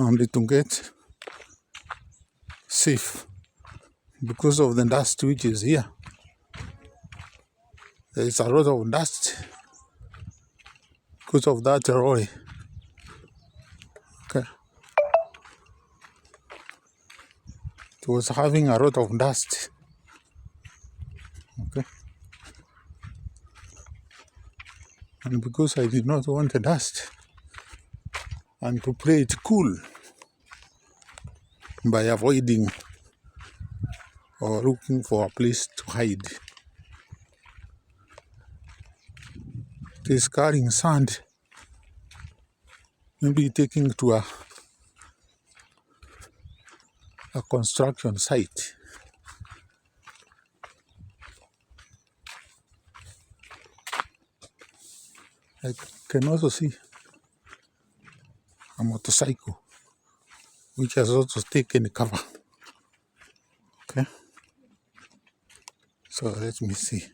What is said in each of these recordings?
only to get safe because of the dust which is here. There is a lot of dust because of that lorry. Okay. It was having a lot of dust. Okay. And because I did not want the dust and to play it cool by avoiding or looking for a place to hide, it is carrying sand, maybe taking to a construction site. I can also see a motorcycle which has also taken cover. Okay, so let me see.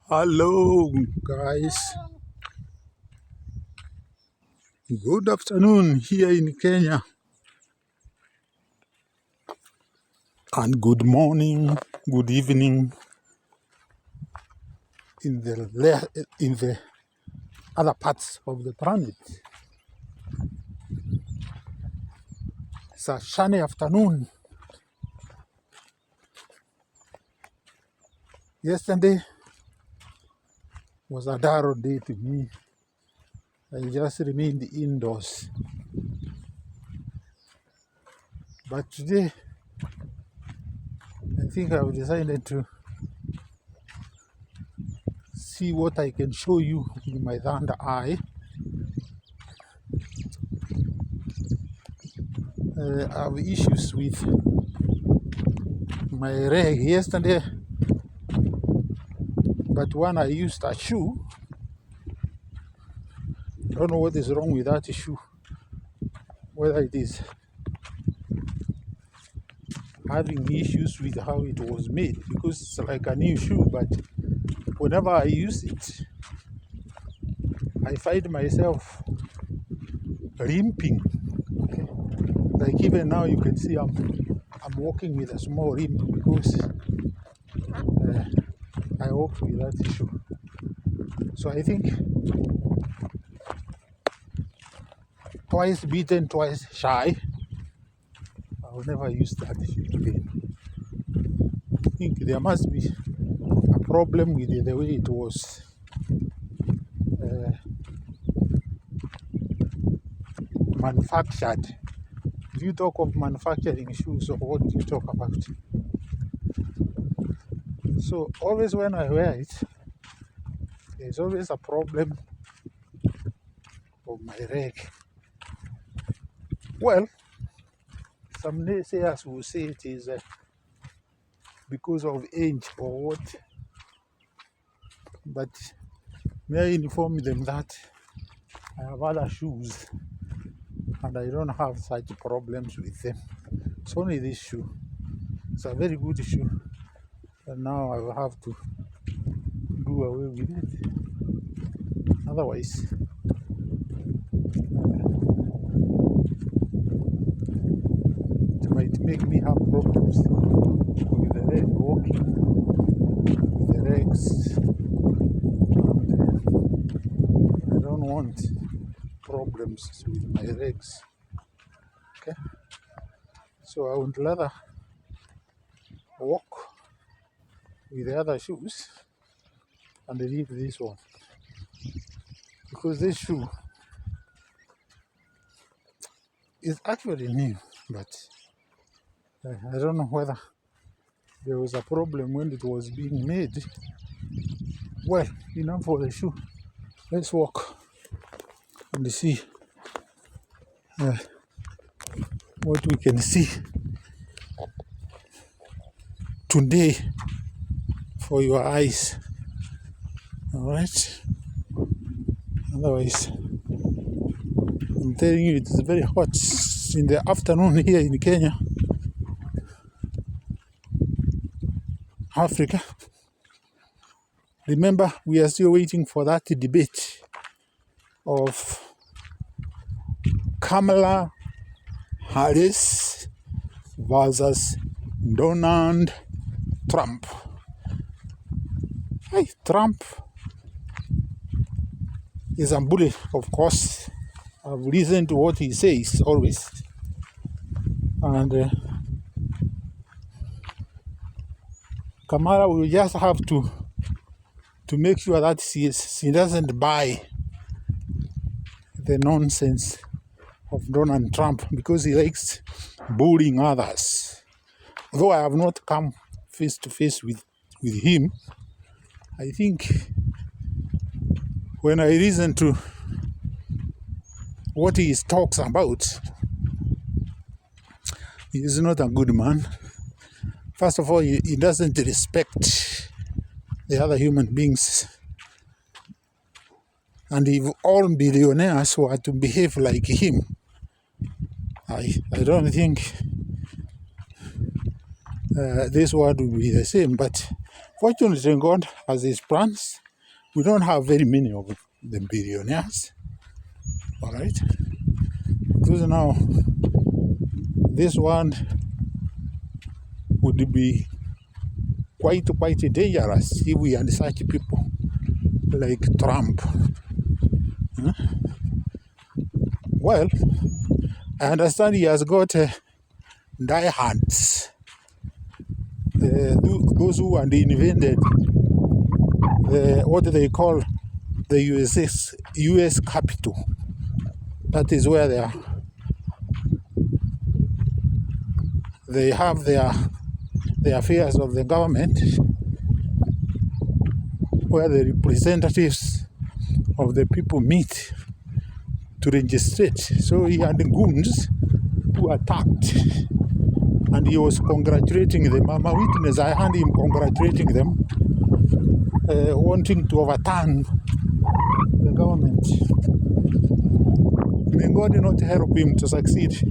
Hello guys, good afternoon here in Kenya, and good morning, good evening in the other parts of the planet. It's a sunny afternoon. Yesterday was a dull day to me. I just remained indoors. But today, I think I've decided to see what I can show you in my third eye. I have issues with my leg yesterday, but when I used a shoe, I don't know what is wrong with that shoe, whether it is having issues with how it was made, because it's like a new shoe, but whenever I use it, I find myself limping. Like even now you can see I'm walking with a small limp because I walked with that shoe. So I think twice beaten, twice shy. I will never use that shoe again. I think there must be a problem with the way it was manufactured. If you talk of manufacturing shoes, or what do you talk about? So always when I wear it, there's always a problem of my leg. Well, some naysayers will say it is because of age or what, but may I inform them that I have other shoes and I don't have such problems with them. It's only this shoe. It's a very good shoe, and now I will have to do away with it. Otherwise, it might make me have problems with the leg, walking with the legs. I don't want problems with my legs. Okay, so I would rather walk with the other shoes and leave this one, because this shoe is actually new, but I don't know whether there was a problem when it was being made. Well, enough for the shoe. Let's walk and see what we can see today for your eyes. Alright? Otherwise, I'm telling you, it's very hot in the afternoon here in Kenya, Africa. Remember, we are still waiting for that debate of Kamala Harris versus Donald Trump. Hey, Trump is a bully, of course. I've listened to what he says always. And Kamala will just have to make sure that she doesn't buy the nonsense of Donald Trump, because he likes bullying others. Though I have not come face to face with him, I think when I listen to what he talks about, he is not a good man. First of all, he doesn't respect the other human beings. And if all billionaires were to behave like him, I don't think this world will be the same. But fortunately, God has his plans. We don't have very many of the billionaires. All right? Because now this world would be quite dangerous if we had such people like Trump. Huh? Well, I understand he has got diehards, those who had invented what they call the U.S. Capitol. That is where they have the affairs of the government, where the representatives of the people meet to registrate. So he had goons who attacked, and he was congratulating them. I'm a witness. I heard him congratulating them, wanting to overturn the government. May God not help him to succeed.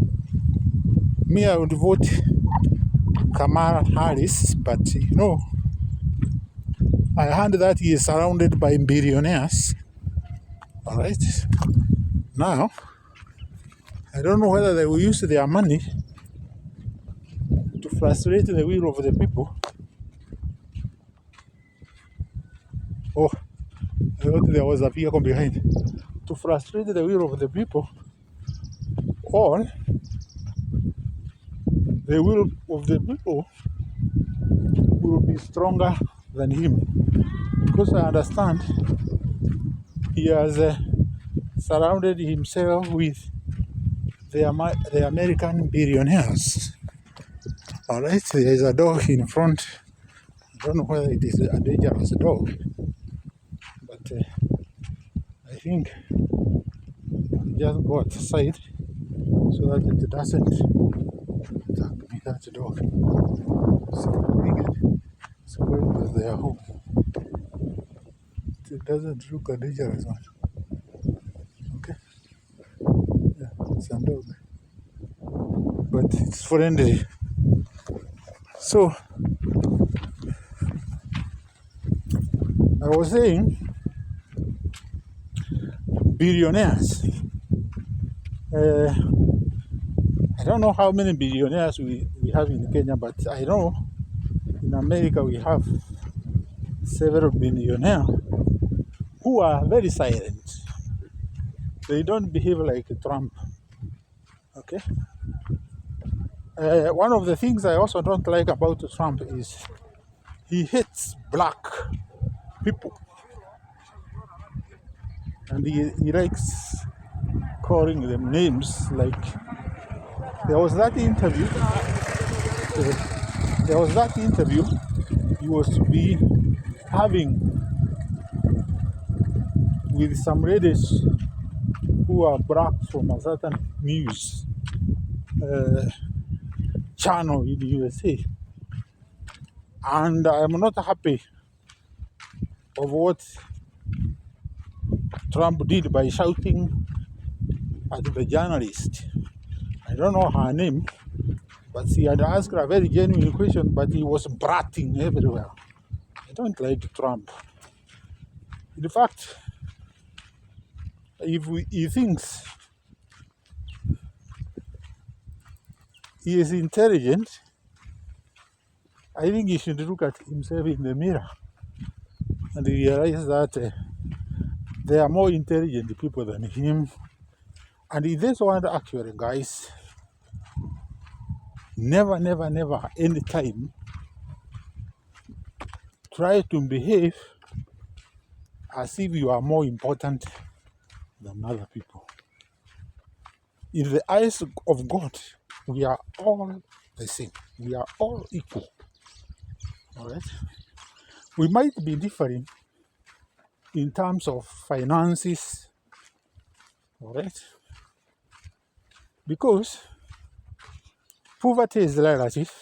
Me, I would vote Kamala Harris, but I heard that he is surrounded by billionaires. All right. Now, I don't know whether they will use their money to frustrate the will of the people. Oh, I thought there was a vehicle behind. To frustrate the will of the people, or the will of the people will be stronger than him. Because I understand he has surrounded himself with the American billionaires. All right, there is a dog in front. I don't know whether it is a dangerous dog, but I think just go outside so that it doesn't attack me, that dog. So I think it's going to their home. It doesn't look a dangerous one. Okay? Yeah, it's a dog. But it's friendly. So, I was saying, billionaires. I don't know how many billionaires we have in Kenya, but I know in America we have several billionaires who are very silent. They don't behave like Trump. Okay? One of the things I also don't like about Trump is he hates black people. And he likes calling them names. Like, there was that interview he was to be having with some ladies who are black from a certain news channel in the USA. And I'm not happy of what Trump did by shouting at the journalist. I don't know her name, but he had asked her a very genuine question, but he was bratting everywhere. I don't like Trump. In fact, if he thinks he is intelligent. I think he should look at himself in the mirror and realize that there are more intelligent people than him. And in this one, actually, guys, never, any time try to behave as if you are more important than other people. In the eyes of God, we are all the same. We are all equal. All right? We might be different in terms of finances. All right? Because poverty is relative.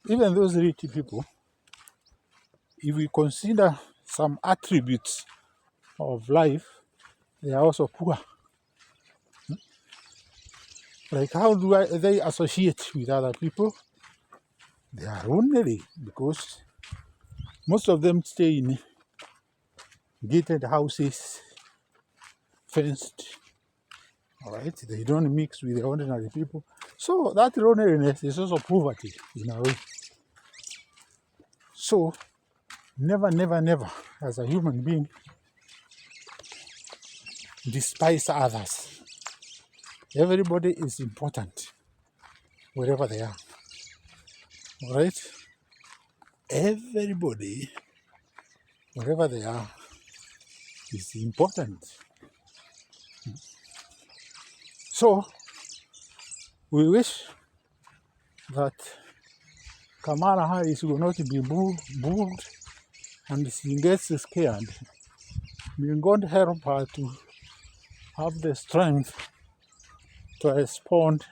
Even those rich people, if we consider some attributes of life, they are also poor. Like how do they associate with other people? They are lonely because most of them stay in gated houses, fenced. All right, they don't mix with the ordinary people. So that loneliness is also poverty in a way. So never, as a human being, despise others. Everybody is important wherever they are. All right? Everybody, wherever they are, is important. So we wish that Kamala Harris will not be moved and she gets scared. May God help her to have the strength to respond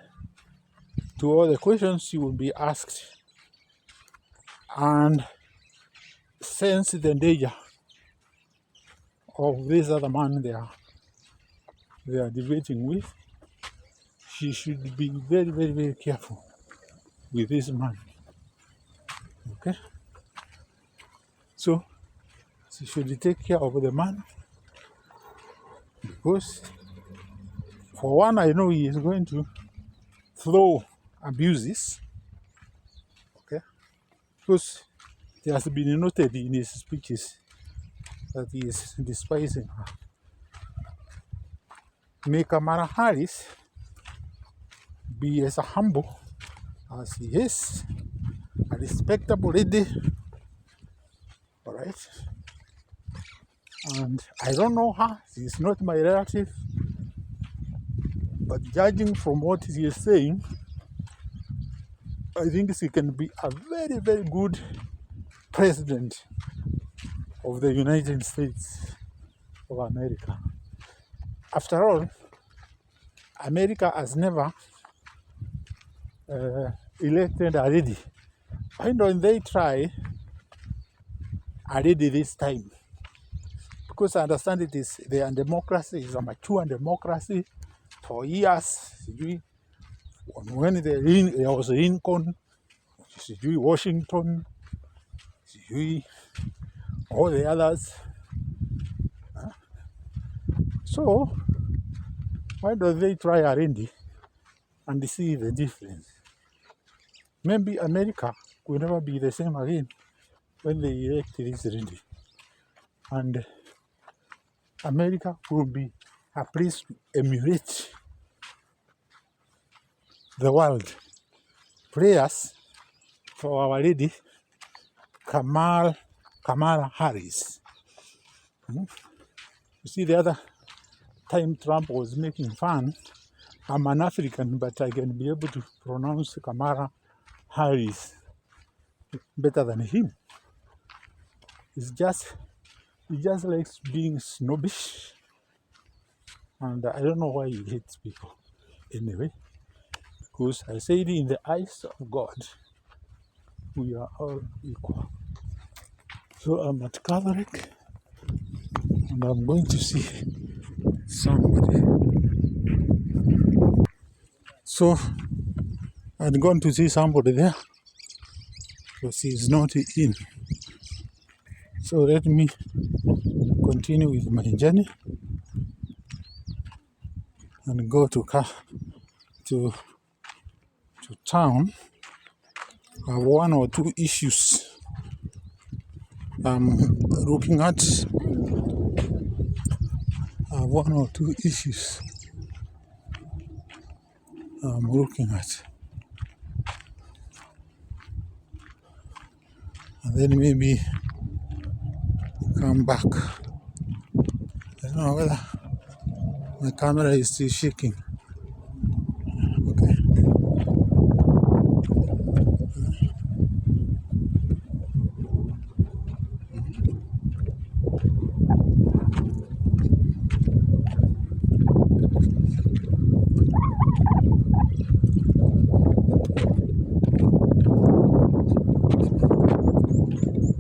to all the questions she will be asked and sense the danger of this other man they are debating with. She should be very careful with this man. Okay? So she should take care of the man because for one, I know he is going to throw abuses. Okay? Because it has been noted in his speeches that he is despising her. May Kamala Harris be as humble as he is, a respectable lady. All right? And I don't know her, she is not my relative, but judging from what she is saying, I think she can be a very good president of the United States of America. After all, America has never elected a lady. Why don't they try a lady this time? Because I understand their democracy is a mature democracy. For years, when there was Lincoln, Washington, all the others. So, why don't they try a lady and see the difference? Maybe America will never be the same again when they elect this lady. And America will be a place to emulate the world. Prayers for our lady, Kamala Harris. You see, the other time Trump was making fun, I'm an African, but I can be able to pronounce Kamala Harris better than him. He just likes being snobbish, and I don't know why he hates people. Anyway, because I said in the eyes of God, we are all equal. So I'm at Catholic, and I'm going to see somebody. So I'm going to see somebody there, because he's not in. So let me continue with my journey and go to to town, I have one or two issues I'm looking at. I have one or two issues I'm looking at. And then maybe come back. I don't know whether my camera is still shaking. Okay.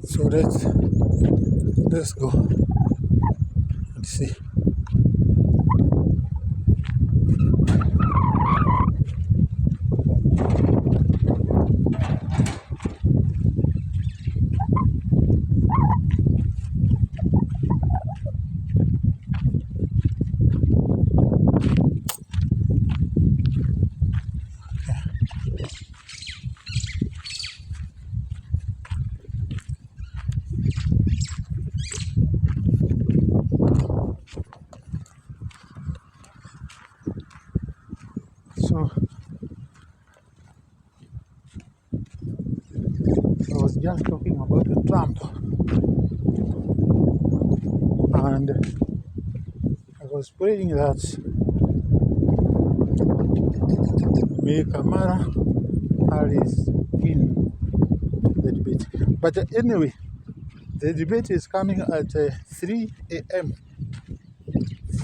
So let's go and see. So I was just talking about Trump, and I was praying that may Kamala Harris win the debate. But anyway, the debate is coming at 3 a.m.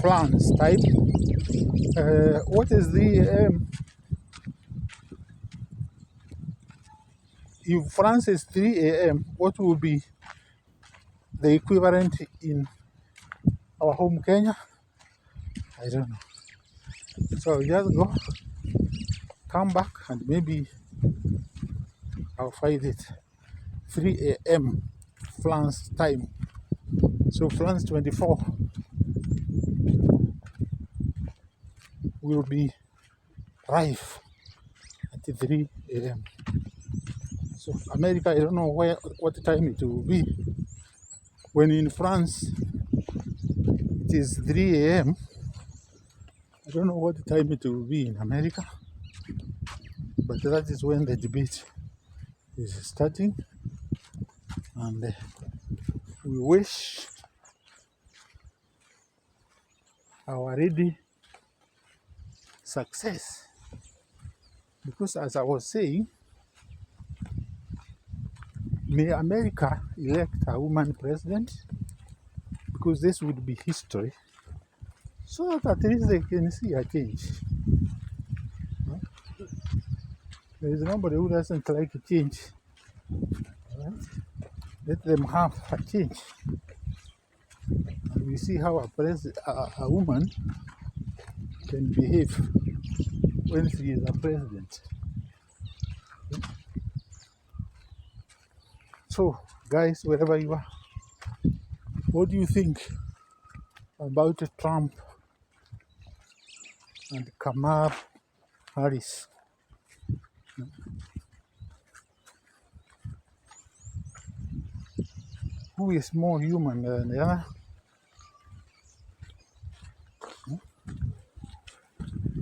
France time. What is 3 a.m.? If France is 3 a.m., what will be the equivalent in our home Kenya? I don't know. So I'll just go, come back, and maybe I'll find it. 3 a.m. France time. So France 24 will be live at 3 a.m. So America, I don't know what time it will be. When in France it is 3 a.m., I don't know what time it will be in America, but that is when the debate is starting, and we wish our lady success, because as I was saying, may America elect a woman president, because this would be history, so that at least they can see a change. There is nobody who doesn't like a change. Right? Let them have a change. And we see how a woman can behave when she is a president. So, guys, wherever you are, what do you think about Trump and Kamala Harris? Who is more human than the other?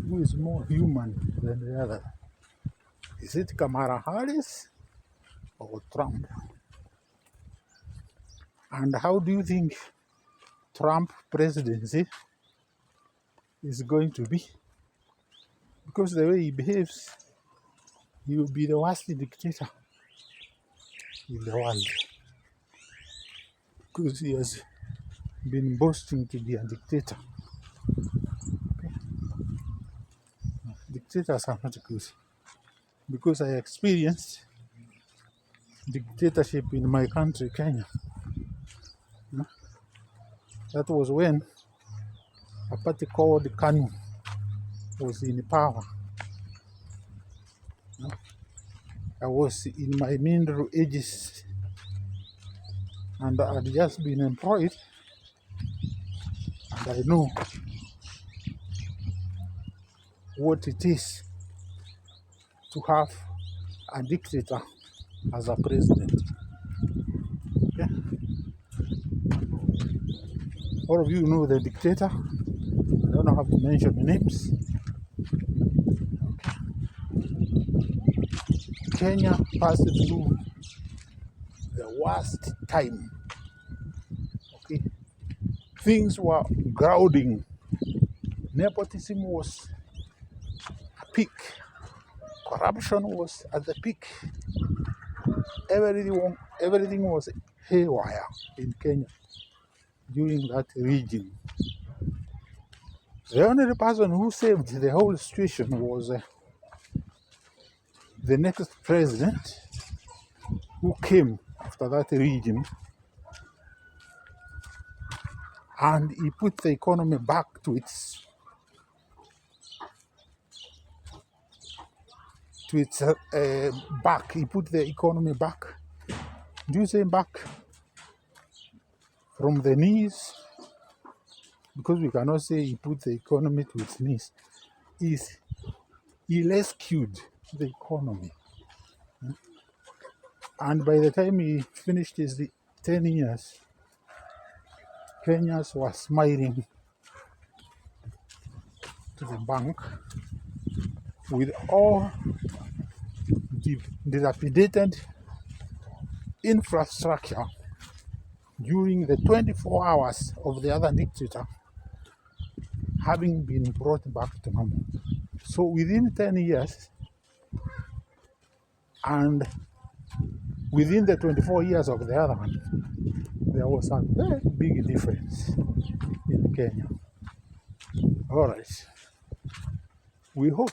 Who is more human than the other? Is it Kamala Harris or Trump? And how do you think Trump presidency is going to be? Because the way he behaves, he will be the worst dictator in the world. Because he has been boasting to be a dictator. Okay. Dictators are not good. Because I experienced dictatorship in my country, Kenya. That was when a party called KANU was in power. I was in my middle ages, and I had just been employed, and I know what it is to have a dictator as a president. Okay? All of you know the dictator. I don't have to mention the names. Kenya passed through the worst time. Okay? Things were crowding. Nepotism was at peak. Corruption was at the peak. Everything was haywire in Kenya during that regime. The only person who saved the whole situation was the next president who came after that regime, and he put the economy back to its back. He put the economy back. Do you say back? From the knees? Because we cannot say he put the economy to its knees. He rescued the economy. And by the time he finished his 10 years, Kenyans were smiling to the bank with all dilapidated infrastructure during the 24 hours of the other dictator having been brought back to normal. So within 10 years and within the 24 years of the other one, there was a very big difference in Kenya. All right. We hope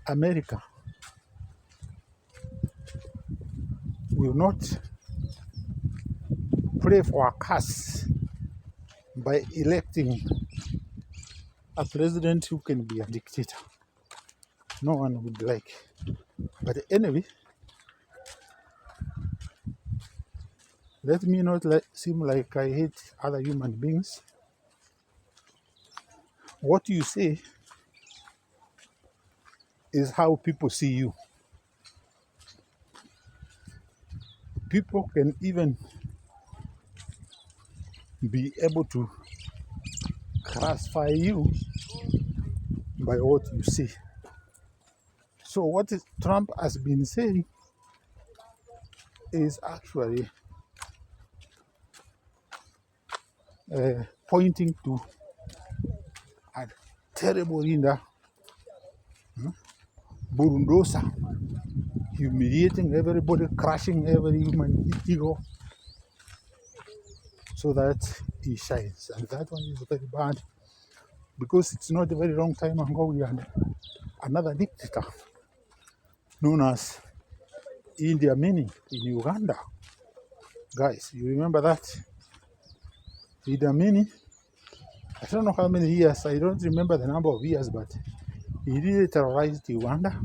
America will not pray for a curse by electing a president who can be a dictator. No one would like. But anyway, let me not seem like I hate other human beings. What you say is how people see you. People can even be able to classify you by what you say. So what Trump has been saying is actually pointing to a terrible leader, bulldozer, humiliating everybody, crushing every human ego, so that he shines. And that one is very bad, because it's not a very long time ago we had another dictator known as Idi Amin in Uganda. Guys, you remember that? Idi Amin, I don't know how many years, I don't remember the number of years, but he really terrorized Uganda.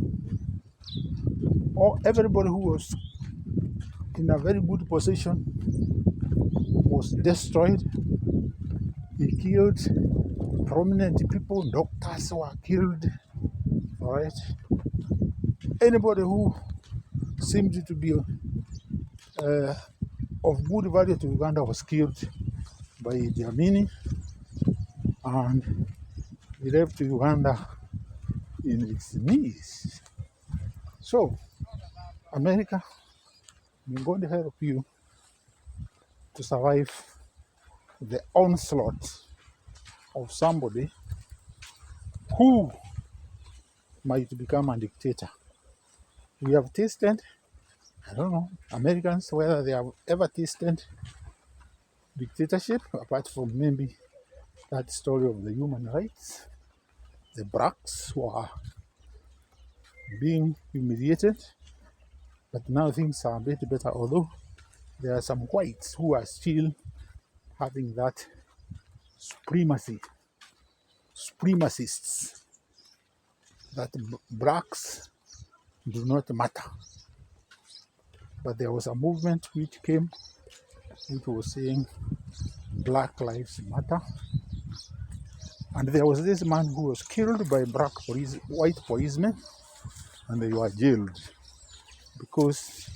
Everybody who was in a very good position was destroyed. He killed prominent people, doctors were killed, all right? Anybody who seemed to be of good value to Uganda was killed by Idi Amin, and he left Uganda in its knees. So, America, may God help you to survive the onslaught of somebody who might become a dictator. We have tasted, I don't know, Americans, whether they have ever tasted dictatorship, apart from maybe that story of the human rights. The blacks who are being humiliated, but now things are a bit better, although there are some whites who are still having that supremacists, that blacks do not matter. But there was a movement which came, which was saying Black Lives Matter, And there was this man who was killed by white policemen, and they were jailed because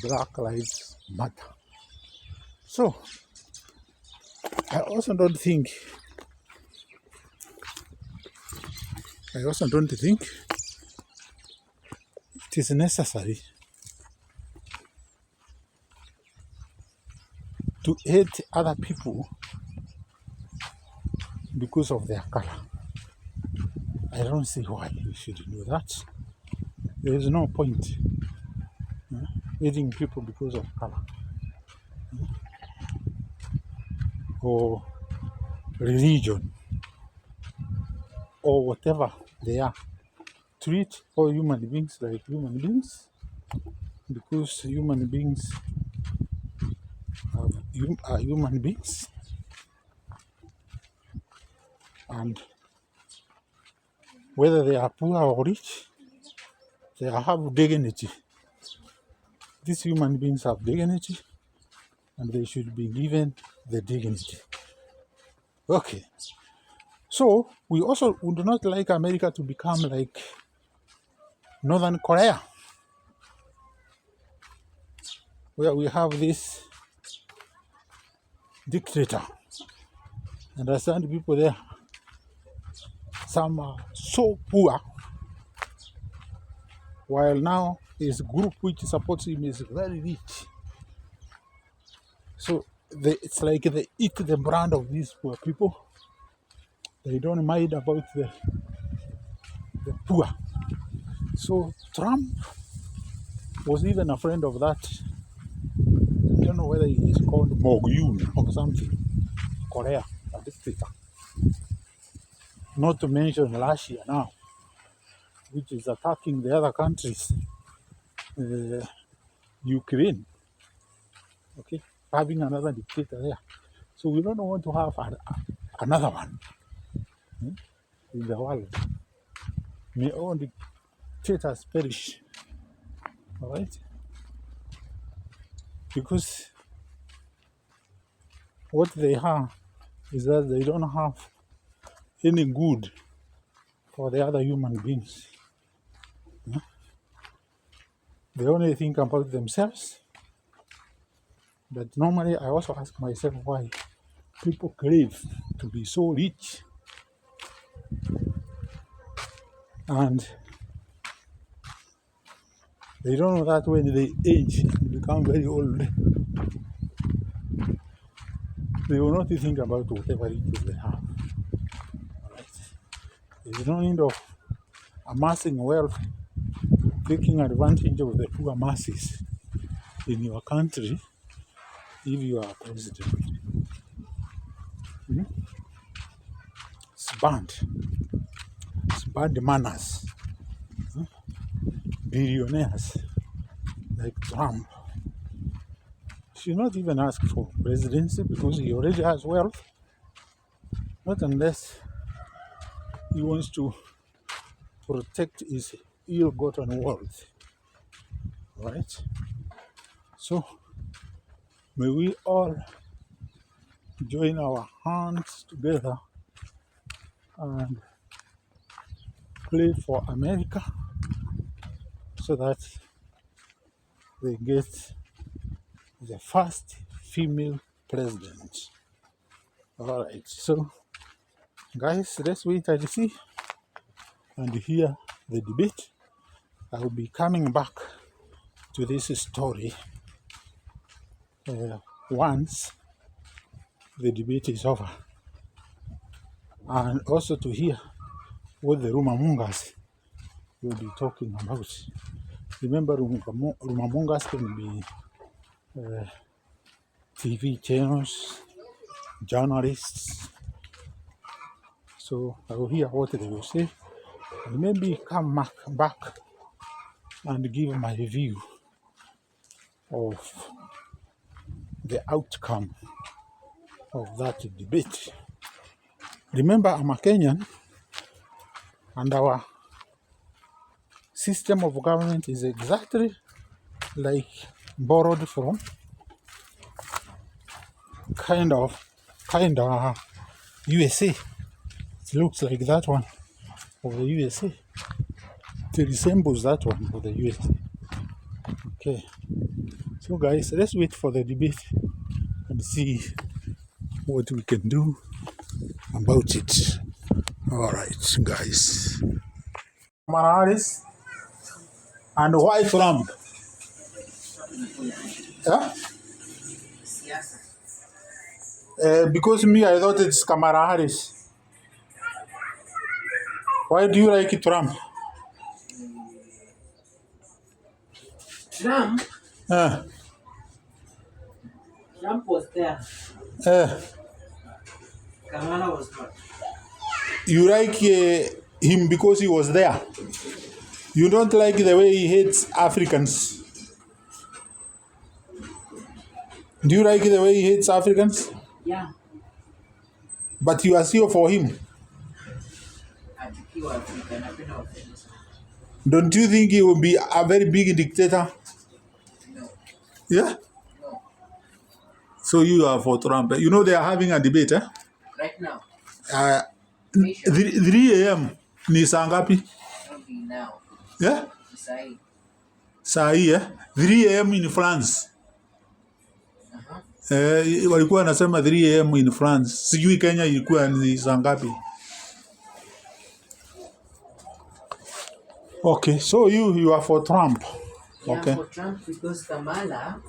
Black Lives Matter. So I also don't think it is necessary to hate other people because of their color. I don't see why you should do that. There is no point hating people because of color or religion or whatever they are. Treat all human beings like human beings, because human beings are human beings, and whether they are poor or rich, they have dignity. These human beings have dignity, and they should be given the dignity. Okay. So we also would not like America to become like Northern Korea, where we have this dictator. Understand, people there, some are so poor, while now his group which supports him is very rich. So it's like they eat the brand of these poor people. They don't mind about the poor. So Trump was even a friend of that. I don't know whether he is called Mogyun or something. Korea, a dictator. Not to mention Russia now, which is attacking the other countries. Ukraine, okay, having another dictator there. So we don't want to have another one in the world. May all dictators perish, all right? Because what they have is that they don't have any good for the other human beings. They only think about themselves. But normally I also ask myself why people crave to be so rich and they don't know that when they age and become very old, they will not think about whatever it is they have. All right? There is no need of amassing wealth, taking advantage of the poor masses in your country if you are president. It's banned. It's bad manners. Billionaires like Trump should not even ask for presidency because he already has wealth. Not unless he wants to protect his ill-gotten wealth. Right? So may we all join our hands together and play for America so that they get the first female president. All right, so guys, let's wait and see and hear the debate. I will be coming back to this story once the debate is over, and also to hear what the rumamongers will be talking about. Remember, rumamongers can be TV channels, journalists. So I will hear what they will say and maybe come back and give my view of the outcome of that debate. Remember, I'm a Kenyan, and our system of government is exactly like borrowed from kind of USA. It looks like that one of the USA. It resembles that one of the USA. Okay. So guys, let's wait for the debate and see what we can do about it. All right, guys. Kamala Harris and why Trump? Yeah? Because me, I thought it's Kamala Harris. Why do you like Trump? Trump Uh, was there. Kamala was not. You like him because he was there. You don't like the way he hates Africans. Do you like the way he hates Africans? Yeah. But you are still for him. Don't you think he will be a very big dictator? No. Yeah? No. So you are for Trump. You know they are having a debate, eh? Right now. 3 a.m. ni saa ngapi? Now. Yeah? Saa hii, eh? 3 a.m. in France. Walikuwa wanasema 3 a.m. in France. Sijui Kenya ilikuwa ni saa ngapi. Okay, so you are for Trump. Yeah, okay. For Trump because Kamala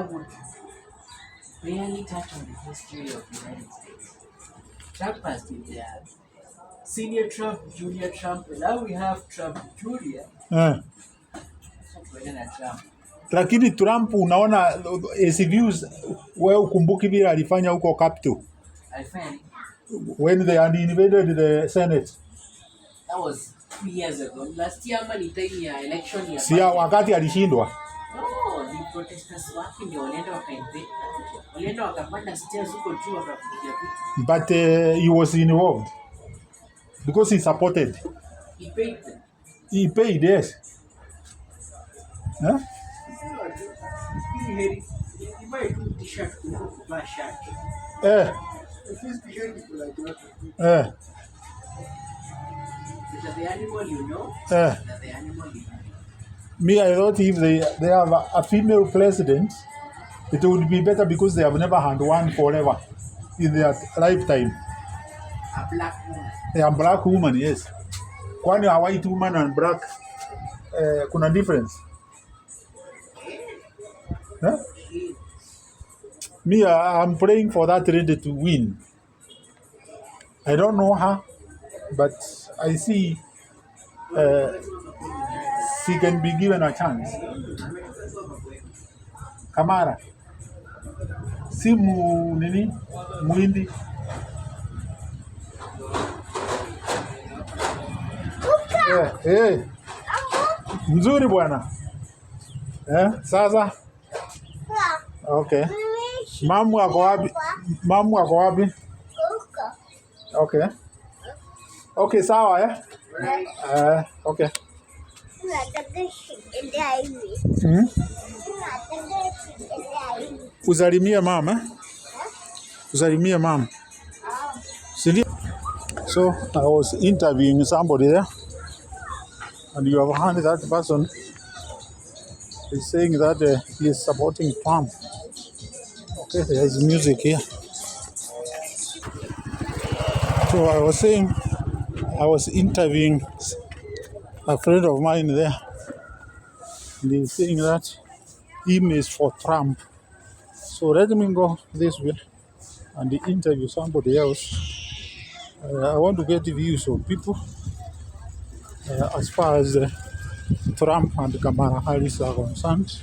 would barely touch on the history of the United States. Trump has been there. Senior Trump, Junior Trump, and now we have Trump Junior. Trump. Lakini Trump unaona views wewe ukumbuki vile alifanya huko Capitol. Alifanya when they had invaded the Senate. That was 2 years ago. Last year man time ya election ya. Sia wakati alishindwa. No, the protesters wake ndio walienda wakainvade. Walienda wakapanda stairs huko juu wakapiga vitu. But he was involved because he supported. He paid them. He paid, yes. Huh? He might do t-shirt buy shirt. The animal you know. The animal you know. Me, I thought if they have a female president, it would be better because they have never had one forever in their lifetime. A black woman. A black woman, yes. Kwani a white woman and black, kuna difference? Huh? Me, I'm praying for that lady to win. I don't know her, but I see she can be given a chance. Kamala, si muindi. Mzuri bwana. Sasa. Okay. Mamu ako wapi? Okay. Okay, sawa okay. Usalimie mama. Usalimie mama. So I was interviewing somebody there, and you have heard that person is saying that he is supporting Trump. Okay, there is music here. So I was saying, I was interviewing a friend of mine there, and he's saying that he is for Trump. So let me go this way and interview somebody else. I want to get views of people as far as Trump and Kamala Harris are concerned.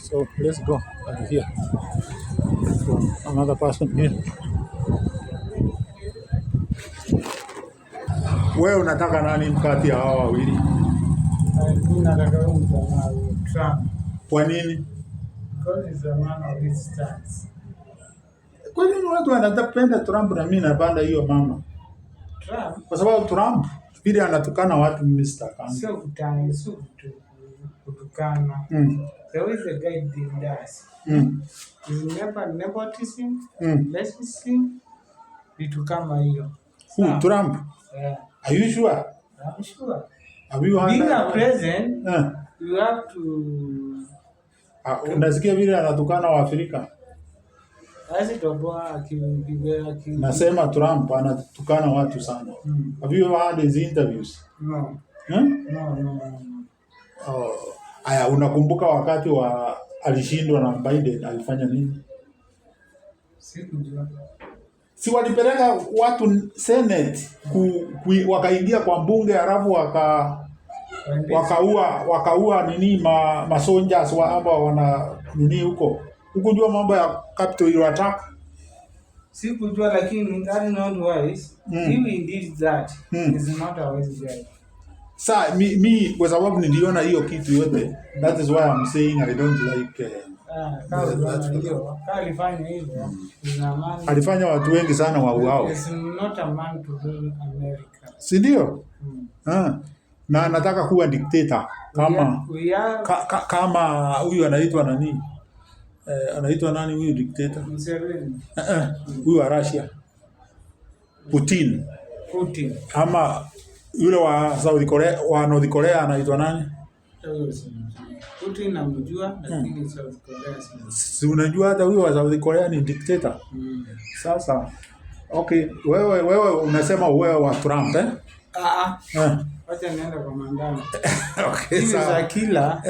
So let's go here. So another person here. Wewe unataka nani mkati ya hawa wawili? Mimi nataka Trump. Kwa nini? Because he's a man of his stance. Kwa nini watu wanataka Trump na mimi napanda hiyo mama? Trump? Kwa sababu Trump vile anatukana watu Mr. Khan. Sio kutana, sio kutukana. The way the guy does. He's never nepotism, racism, vitu kama hiyo. Who, Trump? Yeah. Are you sure? I'm sure. Have you Being heard a president, you have to... Unasikia vile anatukana Waafrika? Nasema Trump anatukana watu sana. Have you heard his interviews? No. No. Aya, unakumbuka wakati alishindwa na Biden alifanya nini? Sikujua. Si walipeleka watu Senate wakaingia kwa bunge halafu wakaua nini soldiers ambao wana nini huko. Ukujua mambo ya Capitol attack? Sikujua, lakini that is not wise. If he did that, is not a wise guy. Sa mi kwa sababu niliona hiyo kitu yote, that is why I'm saying I don't like alifanya hivyo. Alifanya watu wengi sana wauao. Is not a man to rule America. Si ndio? Na anataka kuwa dictator kama huyu anaitwa nani? Anaitwa nani huyu dictator? Huyu wa Russia. Putin. Ama yule wa South Korea, wa North Korea anaitwa nani? Putin namjua, lakini South Korea si unajua hata huyu wa South Korea ni dictator. Sasa okay, wewe unasema wewe wa Trump wacha nienda kwa mandana. Okay, he is a killer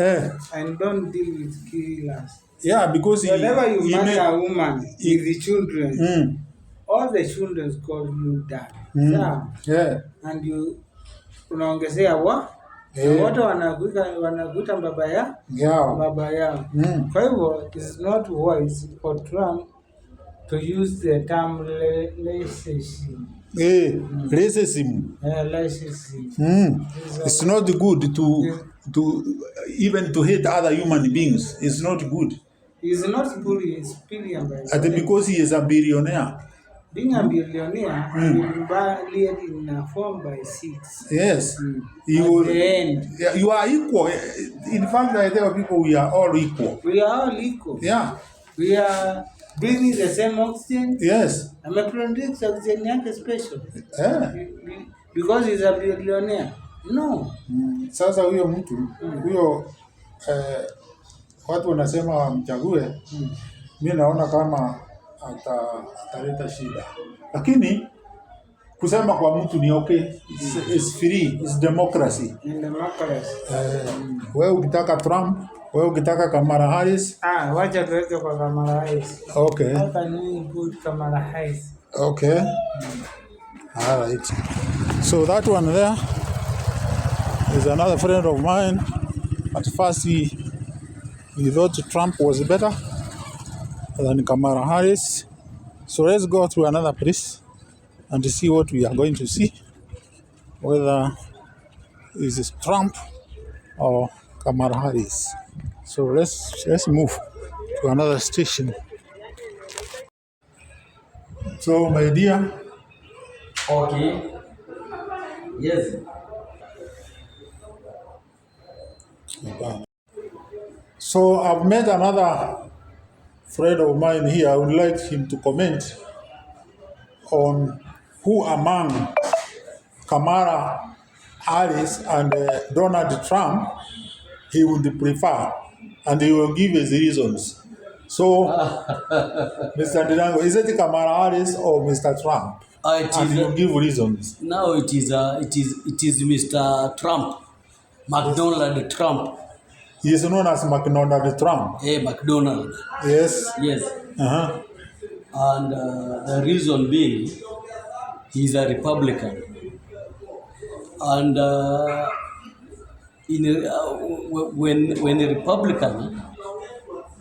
and don't deal with killers. Yeah, because whenever you marry a woman with the children, all the children call you dad. Yeah. And you unaongezea wote wanakuita baba yao. Kwa hivyo it's not wise for Trump to use the term racism. Racism. It's not good to even to hate other human beings. It's not good. He's not bullying, he's billionaire. And because he is a billionaire. Being a billionaire, he will be in a form by 6. Yes. At the end. You are equal. In fact, I tell people we are all equal. We are all equal. Yeah. We are breathing the same oxygen. Yes. I'm a product oxygen yake special. Yeah. Because he's a billionaire. No. Sasa huyo mtu, huyo watu wanasema wamchague, mimi naona kama ataleta shida. Lakini kusema kwa mtu ni okay, it's free, it's democracy. Wewe ukitaka Trump, wewe ukitaka Kamala Harris, wacha tuweke kwa Kamala Harris. Okay. How can we put Kamala Harris? Okay. All right. So that one there is another friend of mine. At first he thought Trump was better than Kamala Harris. So let's go through another place and to see what we are going to see. Whether it is Trump or Kamala Harris. So let's move to another station. So my dear. Okay. Yes. So I've met another friend of mine here. I would like him to comment on who among Kamala Harris and Donald Trump he would prefer, and he will give his reasons. So, Mr. Ndirango, is it Kamala Harris or Mr. Trump? And he will give reasons. Now it is Mr. Trump, McDonald Trump. He is known as McDonald Trump. McDonald. Yes. Yes. And the reason being, he's a Republican. And when the Republicans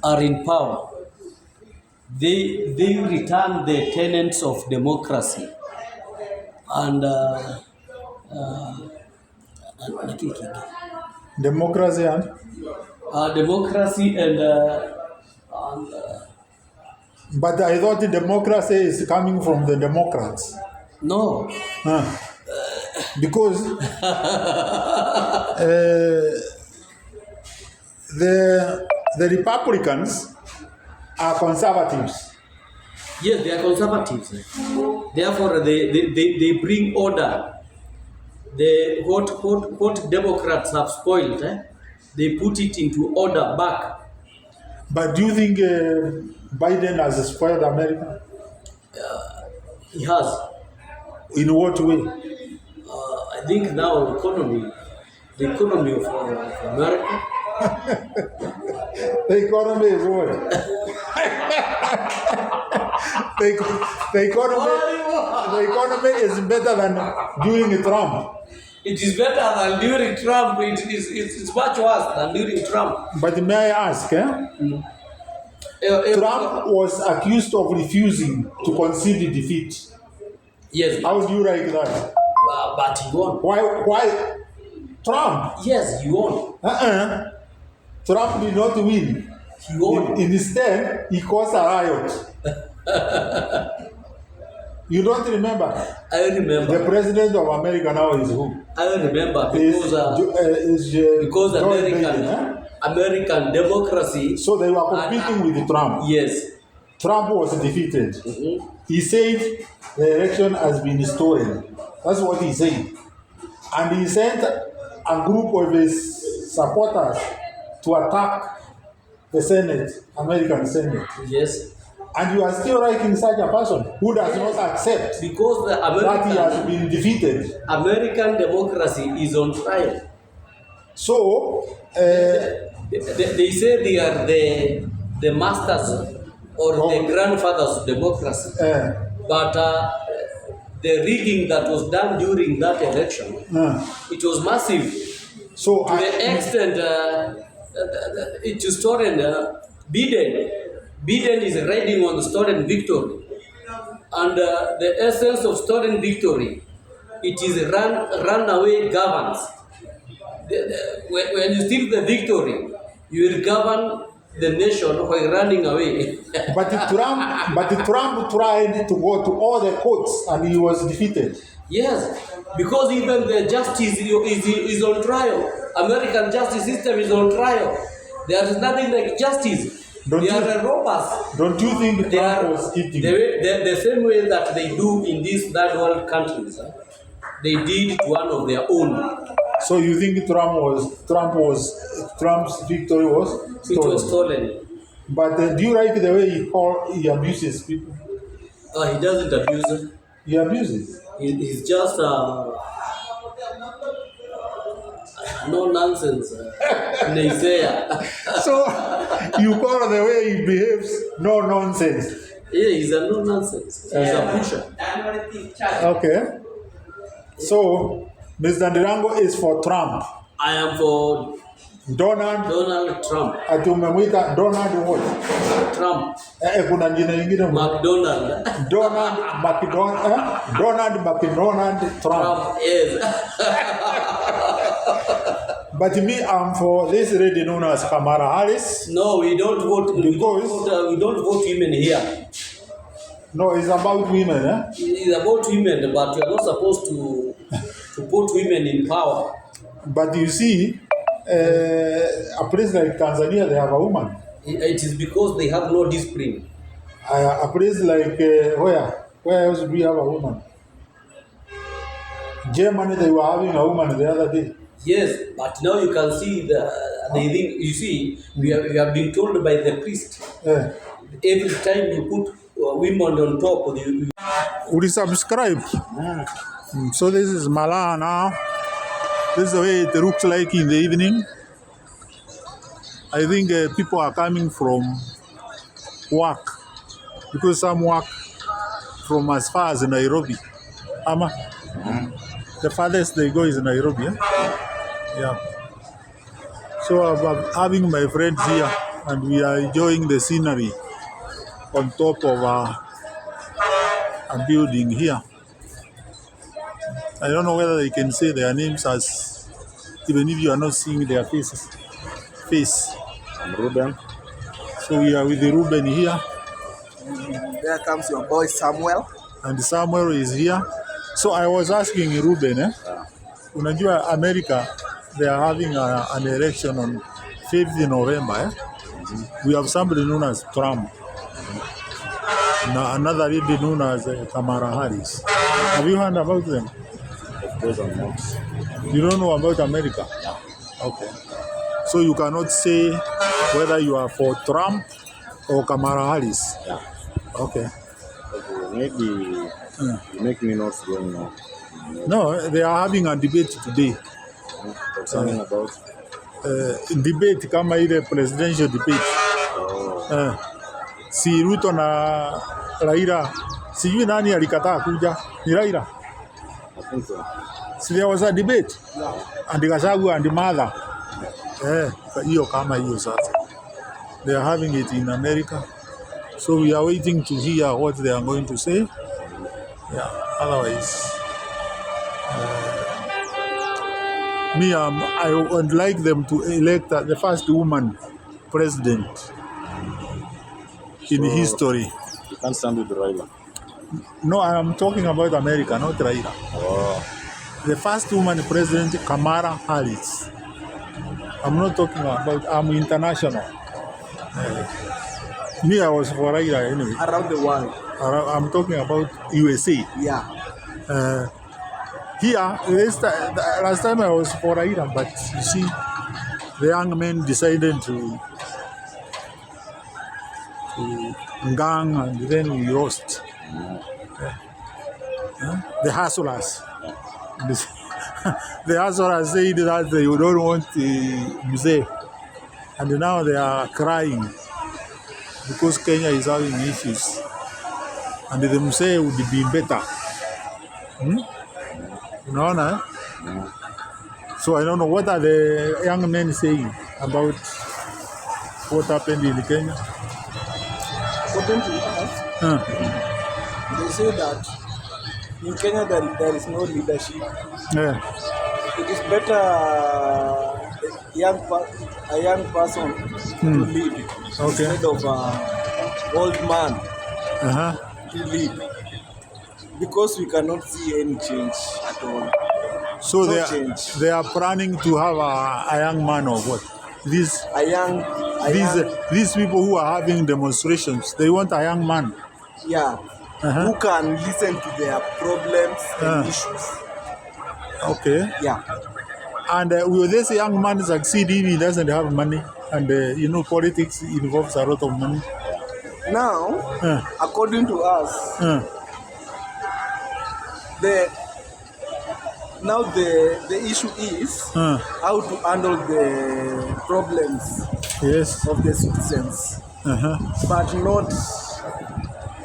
are in power, they return the tenets of democracy and democracy and but I thought the democracy is coming from the Democrats. No. Because the Republicans are conservatives Yes, they are conservatives. Therefore, they bring order. The what Democrats have spoiled, they put it into order back. But do you think Biden has spoiled America? He has. In what way? I think now the economy of America. The economy is what? the economy is better than during Trump. It is better than during Trump. It's much worse than during Trump. But may I ask, Trump was accused of refusing to concede defeat. Yes. How do you like that? But he won. Why? Trump? Yes, he won. Trump did not win. He won. Instead, he caused a riot. You don't remember? I remember. The president of America now is who? I remember because American democracy. So they were competing with Trump. Yes. Trump was defeated. He said the election has been stolen. That's what he said. And he sent a group of his supporters to attack the Senate, American Senate. Yes. And you are still writing such a person who does not accept because that he has been defeated. American democracy is on trial. So they say they are the masters or the grandfathers of democracy. But the rigging that was done during that election, it was massive. So to the extent it is stolen. Biden is riding on the stolen victory, and the essence of stolen victory, it is runaway governance. When you steal the victory, you will govern the nation while running away. But Trump tried to go to all the courts and he was defeated. Yes, because even the justice is on trial. American justice system is on trial. There is nothing like justice. They are robbers. Don't you think Trump was eating? The same way that they do in these third world countries, they did to one of their own. So you think Trump's victory was stolen? It was stolen. But do you like the way he abuses people? He doesn't abuse them. He abuses. He's just no nonsense. Naysayer. So you call the way he behaves no nonsense? Yeah, he's a no nonsense. He's a pusher. Okay. So Mr. Ndirango is for Trump. I am for Donald Trump. Ati umemwita Donald what? Trump. Kuna jina lingine McDonald. Donald McDonald Trump. Yes. But me, I'm for this lady known as Kamala Harris. No, we don't vote. Because we don't vote women here. No, it's about women, It's about women, but you're not supposed to put women in power. But you see, a place like Tanzania, they have a woman. It is because they have no discipline. A place like where else do we have a woman? Germany, they were having a woman the other day. Yes, but now you can see they think. You see, we have been told by the priest. Every time you put women on top, Would you subscribe? So this is Malaa now. This is the way it looks like in the evening. I think people are coming from work because some work from as far as Nairobi. The farthest they go is Nairobi. Yeah. So I'm having my friends here and we are enjoying the scenery on top of a building here. I don't know whether they can say their names as even if you are not seeing their faces. I'm Ruben. So we are with Ruben here. There comes your boy Samuel. And Samuel is here. So I was asking Ruben, unajua America, they are having an election on 5th November. We have somebody known as Trump. another lady known as Kamala Harris. Have you heard about them? Of course, I'm not. You don't know about America? Okay. So you cannot say whether you are for Trump or Kamala Harris? Yeah. Okay. Maybe you make me not going now. No, they are having a debate today. Something about. Debate kama ile presidential debate. Si Ruto na Raila. Sijui nani alikataa kuja. Ni Raila. I think so. So there was a debate. And Gachagua and Mother. Hiyo kama hiyo sasa. They are having it in America. So we are waiting to hear what they are going to say. Yeah, otherwise, I would like them to elect the first woman president in history. You can't stand with Raila. No, I am talking about America, not Raila. Oh. The first woman president, Kamala Harris. I'm not talking about, I'm international. I was for Raila anyway. Around the world. I'm talking about USA. Yeah. Here, last time I was for Raila, but you see, the young men decided to gang, and then we lost. The hustlers. The hustlers said that they don't want the museum, and now they are crying because Kenya is having issues, and the museum would be better. Unaona? So I don't know, what are the young men saying about what happened in Kenya? According to us, they say that in Kenya there is no leadership. Yeah. It is better a young person to lead instead of an old man to lead, because we cannot see any change at all. So No they are planning to have a young man or what? These people who are having demonstrations, they want a young man. Yeah, who can listen to their problems and issues. Okay. Yeah. And will this young man succeed if he doesn't have money? And politics involves a lot of money. Now, according to us, the issue is how to handle the problems of the citizens, but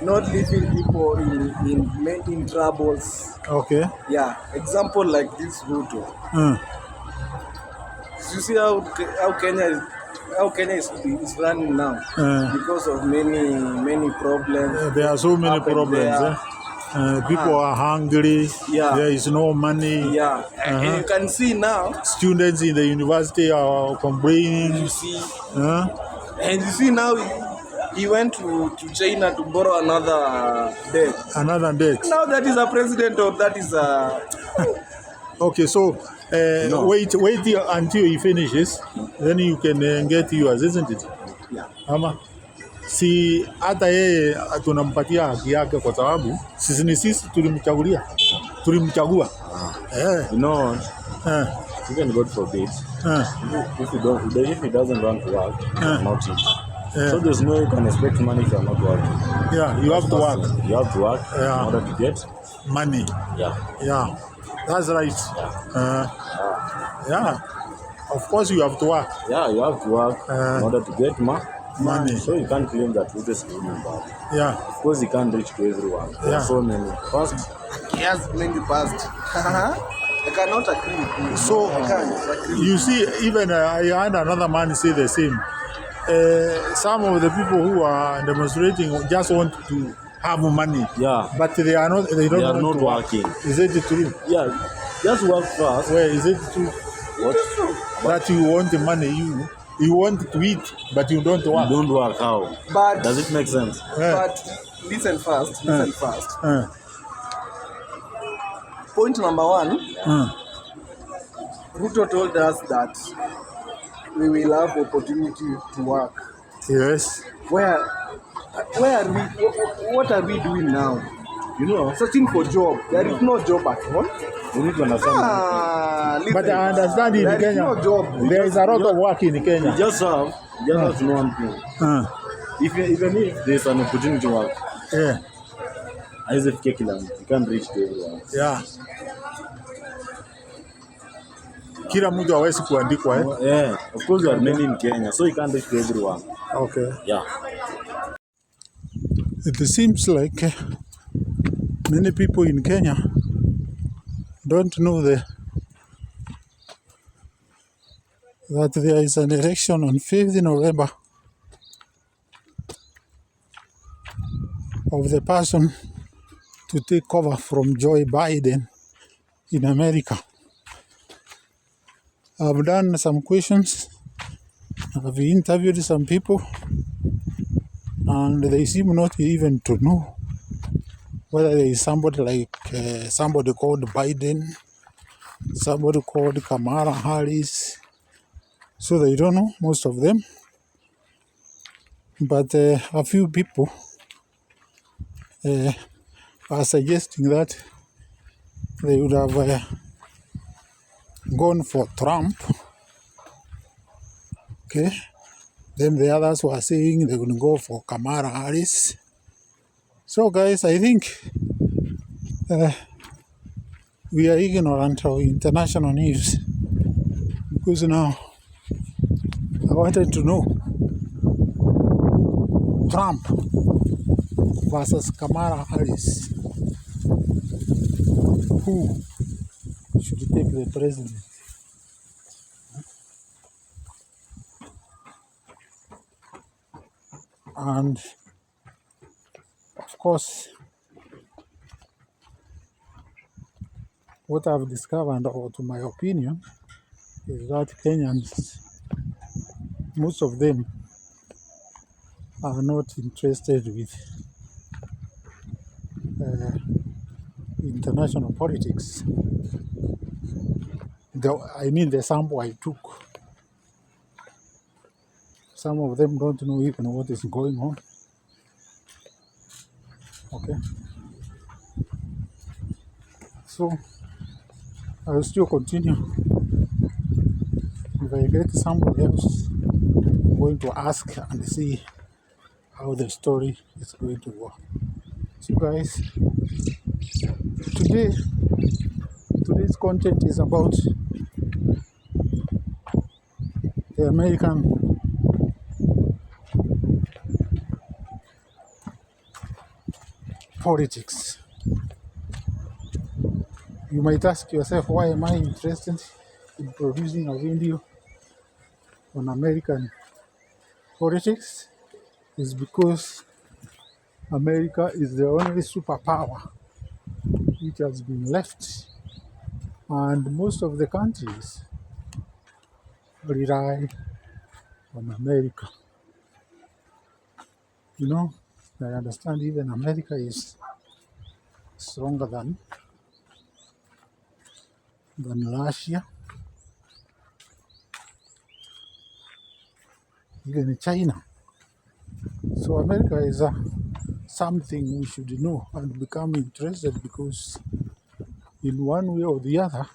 not leaving people in troubles. Okay. Yeah. Example like this Ruto. You see how Kenya is running now because of many problems. There are so many problems. People are hungry. Yeah. There is no money. Yeah. And you can see now. Students in the university are complaining. You see. And you see now he went to China to borrow another debt. Another debt. Now that is a president, or that is a... Okay, so wait until he finishes, then you can get yours, isn't it? Yeah. Ama si hata yeye tunampatia haki yake kwa sababu sisi tulimchagua. Even God forbid, if he doesn't want to work, not it. So there's no way you can expect money if you're not working. Yeah, you have to work. You have to work in order to get money. Yeah, that's right. Yeah, of course you have to work. Yeah, you have to work in order to get money. So you can't claim that Ruto is doing bad. Yeah. Of course, he can't reach to everyone. There are so many. First, he has many past. I cannot agree with you. So, you see, even I had another man say the same. Some of the people who are demonstrating just want to have money. Yeah. But they are not. They are want not to working. Is it true? Yeah. Just work fast. Where is it true? What? That you want the money, you want to eat, but you don't work. You don't work. How? But Does it make sense? but listen first. Point number one, Ruto told us that we will have opportunity to work. Yes. Where where are we? What are we doing now? You know, searching for job. There is no job at all. You need to understand. Listen, But I understand in there is Kenya, no job. there is a lot of work in You Kenya. just have to know one thing. Even if there's an opportunity to work, Yeah. as if you can't reach to everyone. Yeah. Kila mtu hawezi kuandikwa eh? Yeah, of course there are many in Kenya, so you can't reach to everyone. Okay. Yeah. It seems like many people in Kenya don't know that there is an election on 5th November of the person to take over from Joe Biden in America. I've done some questions, I've interviewed some people, and they seem not even to know whether there is somebody like somebody called Biden, somebody called Kamala Harris. So they don't know, most of them. But a few people are suggesting that they would have gone for Trump. Okay. Then the others were saying they would go for Kamala Harris. So guys, I think we are ignorant of international news, because now I wanted to know Trump versus Kamala Harris, who should take the president. And of course, what I've discovered, or to my opinion, is that Kenyans, most of them, are not interested with international politics. The sample I took, some of them don't know even what is going on. Okay. So I will still continue. If I get somebody else, I'm going to ask and see how the story is going to work. So guys, today's content is about the American politics. You might ask yourself, why am I interested in producing a video on American politics? It's because America is the only superpower which has been left, and most of the countries rely on America. You know, I understand even America is stronger than Russia, even China. So America is something we should know and become interested, because in one way or the other,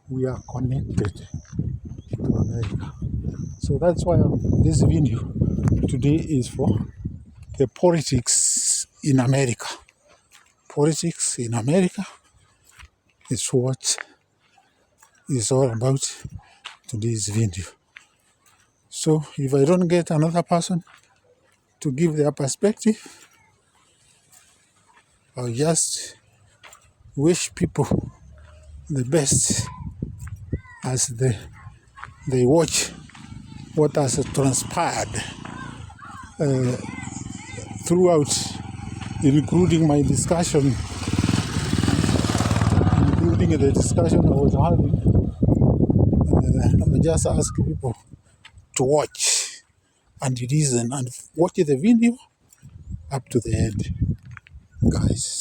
we are connected to America. So that's why this video today is for the politics in America. Politics in America is what is all about today's video. So if I don't get another person to give their perspective, I'll just wish people the best as they watch what has transpired throughout, including my discussion, including the discussion I was having. I just ask people to watch and listen and watch the video up to the end, guys.